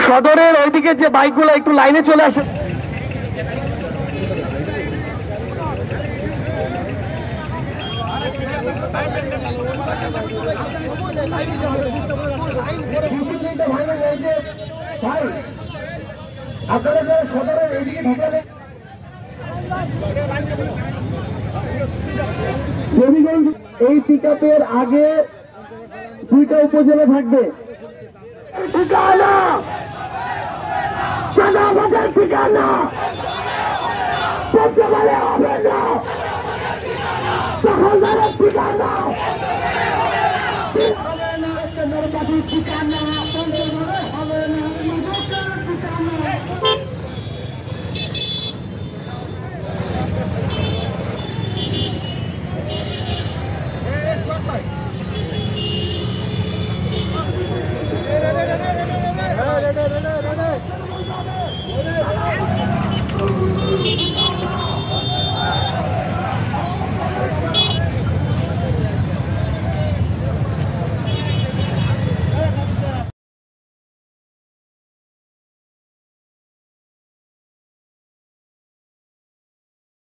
সদরের ওইদিকে যে বাইকগুলো একটু লাইনে চলে আসে। ভাই আপনারা যারা সদরের এইদিকে ঢুকালে দেবীগঞ্জ এই পিকআপের আগে দুইটা উপজেলা থাকবে। ঠিকানা আমাদের ঠিকানা বলতে পারে হবে না, দখলদারের ঠিকানা ঠিকানা